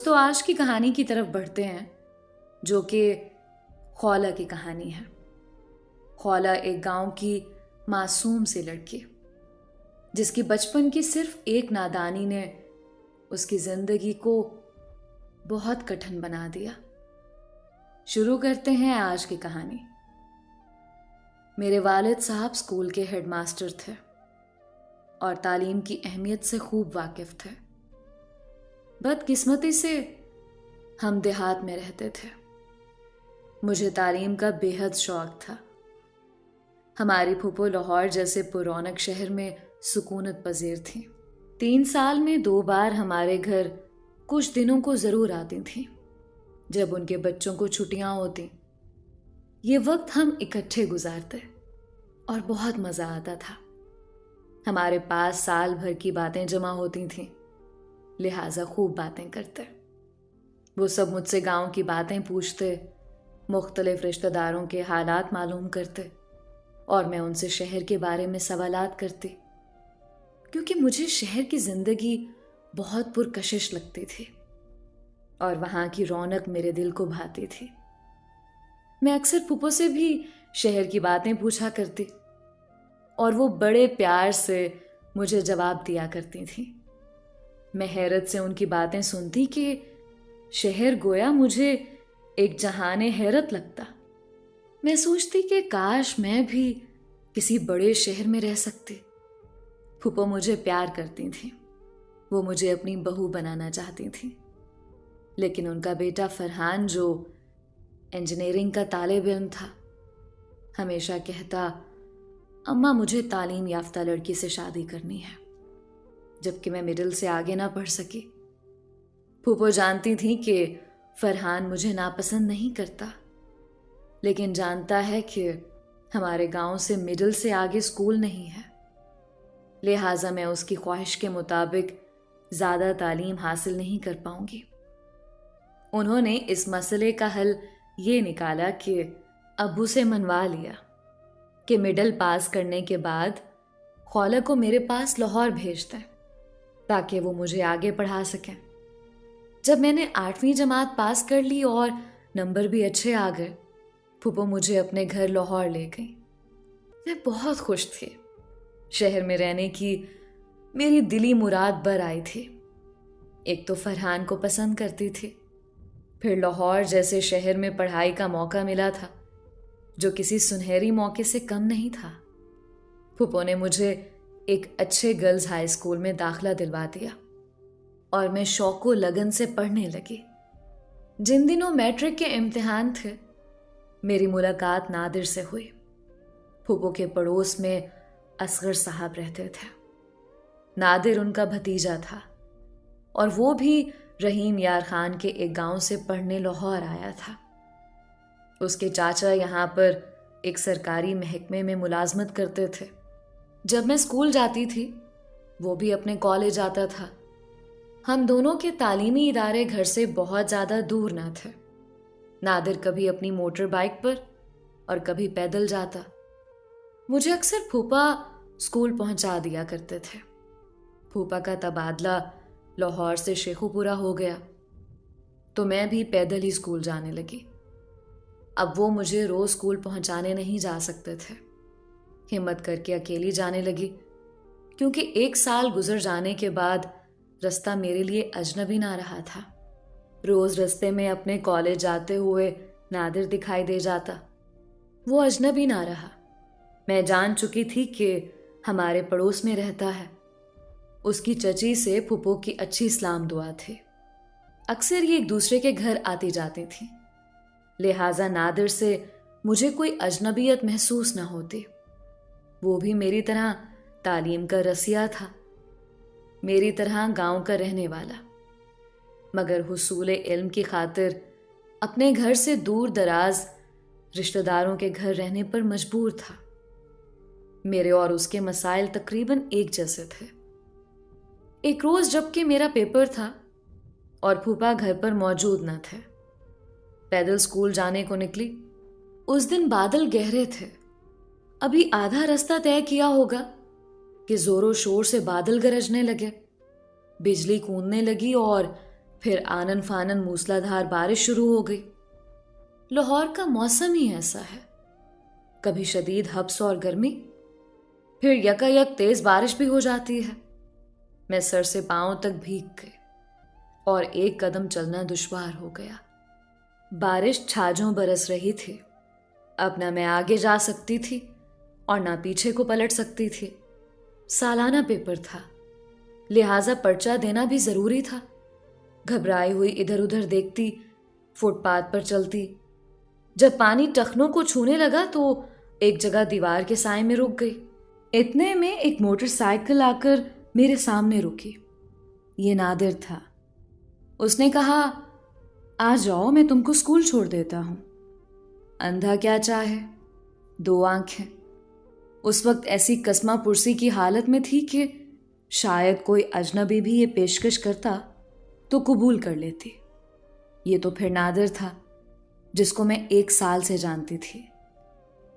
तो आज की कहानी की तरफ बढ़ते हैं, जो कि खौला की कहानी है। खौला एक गांव की मासूम सी लड़की, जिसकी बचपन की सिर्फ एक नादानी ने उसकी जिंदगी को बहुत कठिन बना दिया। शुरू करते हैं आज की कहानी। मेरे वालिद साहब स्कूल के हेडमास्टर थे और तालीम की अहमियत से खूब वाकिफ थे। बदकिस्मती से हम देहात में रहते थे। मुझे तालीम का बेहद शौक था। हमारी फूफो लाहौर जैसे पुरौनक शहर में सुकूनत पजीर थी। 3 साल में 2 बार हमारे घर कुछ दिनों को जरूर आती थी, जब उनके बच्चों को छुट्टियां होती। ये वक्त हम इकट्ठे गुजारते और बहुत मजा आता था। हमारे पास साल भर की बातें जमा होती थीं, लिहाजा खूब बातें करते। वो सब मुझसे गांव की बातें पूछते, मुख्तलिफ रिश्तेदारों के हालात मालूम करते और मैं उनसे शहर के बारे में सवालात करती, क्योंकि मुझे शहर की जिंदगी बहुत पुरकशिश लगती थी और वहां की रौनक मेरे दिल को भाती थी। मैं अक्सर फूफो से भी शहर की बातें पूछा करती और वो बड़े प्यार से मुझे जवाब दिया करती थी। मैं हैरत से उनकी बातें सुनती कि शहर गोया मुझे एक जहाने हैरत लगता। मैं सोचती कि काश मैं भी किसी बड़े शहर में रह सकती। फूफो मुझे प्यार करती थी, वो मुझे अपनी बहू बनाना चाहती थी, लेकिन उनका बेटा फरहान, जो इंजीनियरिंग का तालिब इल्म था, हमेशा कहता, अम्मा मुझे तालीम याफ्ता लड़की से शादी करनी है, जबकि मैं मिडिल से आगे ना बढ़ सकी। फूफो जानती थी कि फरहान मुझे नापसंद नहीं करता, लेकिन जानता है कि हमारे गांव से मिडिल से आगे स्कूल नहीं है, लिहाजा मैं उसकी ख्वाहिश के मुताबिक ज़्यादा तालीम हासिल नहीं कर पाऊंगी। उन्होंने इस मसले का हल ये निकाला कि अब्बू से मनवा लिया कि मिडिल पास करने के बाद खौला को मेरे पास लाहौर भेज दें, ताकि वो मुझे आगे पढ़ा सकें। जब मैंने 8वीं जमात पास कर ली और नंबर भी अच्छे आ गए, फूफो मुझे अपने घर लाहौर ले गई। मैं बहुत खुश थी। शहर में रहने की मेरी दिली मुराद बर आई थी। एक तो फरहान को पसंद करती थी, फिर लाहौर जैसे शहर में पढ़ाई का मौका मिला था, जो किसी सुनहरी मौके से कम नहीं था। फूफो ने मुझे एक अच्छे गर्ल्स हाई स्कूल में दाखिला दिलवा दिया और मैं शौको लगन से पढ़ने लगी। जिन दिनों मैट्रिक के इम्तिहान थे, मेरी मुलाकात नादिर से हुई। फूफो के पड़ोस में असगर साहब रहते थे। नादिर उनका भतीजा था और वो भी रहीम यार खान के एक गांव से पढ़ने लाहौर आया था। उसके चाचा यहाँ पर एक सरकारी महकमे में मुलाजमत करते थे। जब मैं स्कूल जाती थी, वो भी अपने कॉलेज आता था। हम दोनों के तालीमी इदारे घर से बहुत ज़्यादा दूर ना थे। नादिर कभी अपनी मोटर बाइक पर और कभी पैदल जाता। मुझे अक्सर फूफा स्कूल पहुंचा दिया करते थे। फूफा का तबादला लाहौर से शेखुपुरा हो गया, तो मैं भी पैदल ही स्कूल जाने लगी। अब वो मुझे रोज स्कूल पहुंचाने नहीं जा सकते थे। हिम्मत करके अकेली जाने लगी, क्योंकि 1 साल गुजर जाने के बाद रास्ता मेरे लिए अजनबी ना रहा था। रोज रास्ते में अपने कॉलेज जाते हुए नादिर दिखाई दे जाता। वो अजनबी ना रहा। मैं जान चुकी थी कि हमारे पड़ोस में रहता है। उसकी चची से फूफो की अच्छी इस्लाम दुआ थी। अक्सर ये एक दूसरे के घर आती जाती थी, लिहाजा नादिर से मुझे कोई अजनबियत महसूस ना होती। वो भी मेरी तरह तालीम का रसिया था, मेरी तरह गांव का रहने वाला, मगर हुसूल इल्म की खातिर अपने घर से दूर दराज रिश्तेदारों के घर रहने पर मजबूर था। मेरे और उसके मसाइल तकरीबन एक जैसे थे। एक रोज जबकि मेरा पेपर था और फूफा घर पर मौजूद न थे, पैदल स्कूल जाने को निकली। उस दिन बादल गहरे थे। अभी आधा रास्ता तय किया होगा कि जोरों शोर से बादल गरजने लगे, बिजली कूदने लगी और फिर आनन फानन मूसलाधार बारिश शुरू हो गई। लाहौर का मौसम ही ऐसा है, कभी शदीद हब्स और गर्मी, फिर यकायक तेज बारिश भी हो जाती है। मैं सर से पांव तक भीग गई और एक कदम चलना दुश्वार हो गया। बारिश छाजों बरस रही थी। अब ना मैं आगे जा सकती थी और ना पीछे को पलट सकती थी। सालाना पेपर था, लिहाजा पर्चा देना भी जरूरी था। घबराई हुई इधर उधर देखती, फुटपाथ पर चलती। जब पानी टखनों को छूने लगा तो एक जगह दीवार के साए में रुक गई। इतने में एक मोटरसाइकिल आकर मेरे सामने रुकी। ये नादिर था। उसने कहा, आ जाओ, मैं तुमको स्कूल छोड़ देता हूं। अंधा क्या चाहे, दो आंखें। उस वक्त ऐसी कसमा पुरसी की हालत में थी कि शायद कोई अजनबी भी ये पेशकश करता तो कबूल कर लेती। ये तो फिर नादिर था, जिसको मैं 1 साल से जानती थी।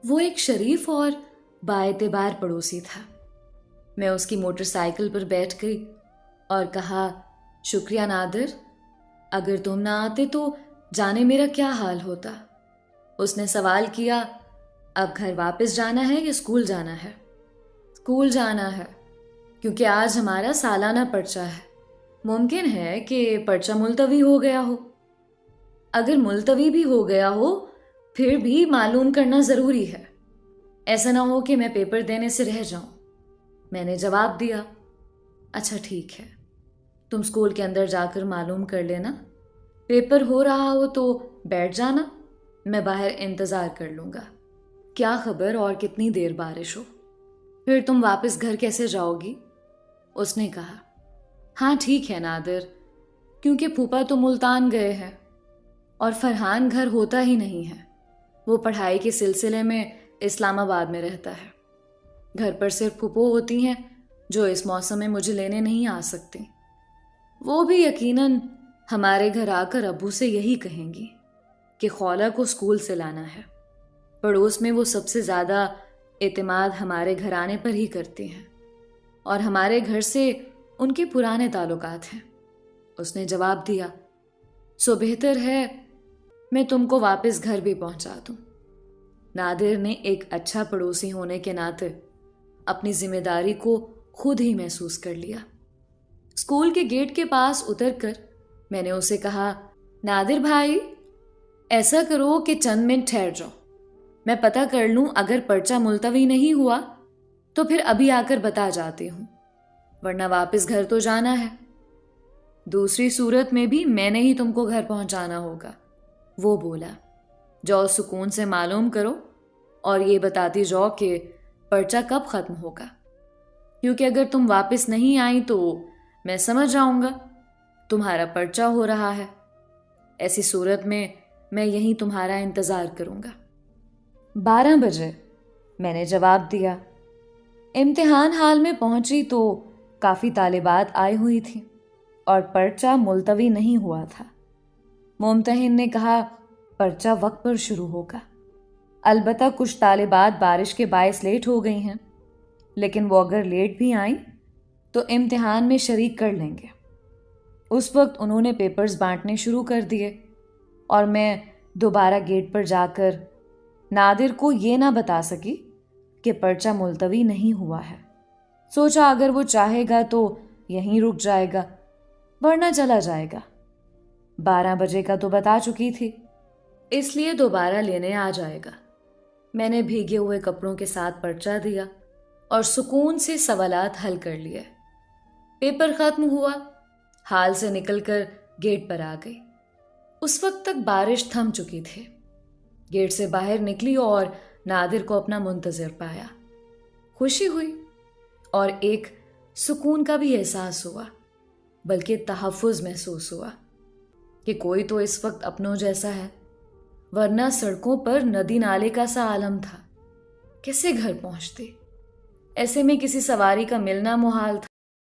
वो एक शरीफ और बाएतेबार पड़ोसी था। मैं उसकी मोटरसाइकिल पर बैठ गई और कहा, शुक्रिया नादिर, अगर तुम ना आते तो जाने मेरा क्या हाल होता। उसने सवाल किया, अब घर वापस जाना है या स्कूल जाना है? स्कूल जाना है, क्योंकि आज हमारा सालाना पर्चा है। मुमकिन है कि पर्चा मुलतवी हो गया हो। अगर मुलतवी भी हो गया हो, फिर भी मालूम करना ज़रूरी है। ऐसा ना हो कि मैं पेपर देने से रह जाऊं। मैंने जवाब दिया, अच्छा ठीक है, तुम स्कूल के अंदर जाकर मालूम कर लेना। पेपर हो रहा हो तो बैठ जाना, मैं बाहर इंतज़ार कर लूँगा। क्या खबर और कितनी देर बारिश हो। फिर तुम वापस घर कैसे जाओगी? उसने कहा, हाँ ठीक है नादिर, क्योंकि फूफा तो मुल्तान गए हैं और फरहान घर होता ही नहीं है। वो पढ़ाई के सिलसिले में इस्लामाबाद में रहता है। घर पर सिर्फ फूफो होती हैं जो इस मौसम में मुझे लेने नहीं आ सकती। वो भी यकीनन हमारे घर आकर अब्बू से यही कहेंगी कि खौला को स्कूल से लाना है। पड़ोस में वो सबसे ज़्यादा एतमाद हमारे घर आने पर ही करती हैं और हमारे घर से उनके पुराने ताल्लुकात हैं। उसने जवाब दिया, सो बेहतर है मैं तुमको वापस घर भी पहुंचा दूं। नादिर ने एक अच्छा पड़ोसी होने के नाते अपनी जिम्मेदारी को खुद ही महसूस कर लिया। स्कूल के गेट के पास उतरकर मैंने उसे कहा, नादिर भाई, ऐसा करो कि चंद मिनट ठहर जाओ, मैं पता कर लूं। अगर पर्चा मुलतवी नहीं हुआ तो फिर अभी आकर बता जाती हूं, वरना वापस घर तो जाना है। दूसरी सूरत में भी मैंने ही तुमको घर पहुंचाना होगा। वो बोला, जाओ सुकून से मालूम करो और ये बताती जाओ कि पर्चा कब ख़त्म होगा, क्योंकि अगर तुम वापस नहीं आई तो मैं समझ जाऊंगा तुम्हारा पर्चा हो रहा है। ऐसी सूरत में मैं यहीं तुम्हारा इंतज़ार करूंगा। 12 बजे, मैंने जवाब दिया। इम्तिहान हाल में पहुंची तो काफ़ी तालिबात आई हुई थी और पर्चा मुलतवी नहीं हुआ था। मुमतहिन ने कहा, पर्चा वक्त पर शुरू होगा। अलबत्ता कुछ तालिबात बारिश के बायस लेट हो गई हैं, लेकिन वो अगर लेट भी आईं तो इम्तिहान में शरीक कर लेंगे। उस वक्त उन्होंने पेपर्स बांटने शुरू कर दिए और मैं दोबारा गेट पर जाकर नादिर को ये ना बता सकी कि पर्चा मुलतवी नहीं हुआ है। सोचा अगर वो चाहेगा तो यहीं रुक जाएगा, वरना चला जाएगा। 12 बजे का तो बता चुकी थी, इसलिए दोबारा लेने आ जाएगा। मैंने भीगे हुए कपड़ों के साथ पर्चा दिया और सुकून से सवालात हल कर लिए। पेपर खत्म हुआ, हाल से निकलकर गेट पर आ गई। उस वक्त तक बारिश थम चुकी थी। गेट से बाहर निकली और नादिर को अपना मुंतज़िर पाया। खुशी हुई और एक सुकून का भी एहसास हुआ, बल्कि तहफ़्फ़ुज़ महसूस हुआ कि कोई तो इस वक्त अपनों जैसा है, वरना सड़कों पर नदी नाले का सा आलम था। कैसे घर पहुंचती? ऐसे में किसी सवारी का मिलना मुहाल था।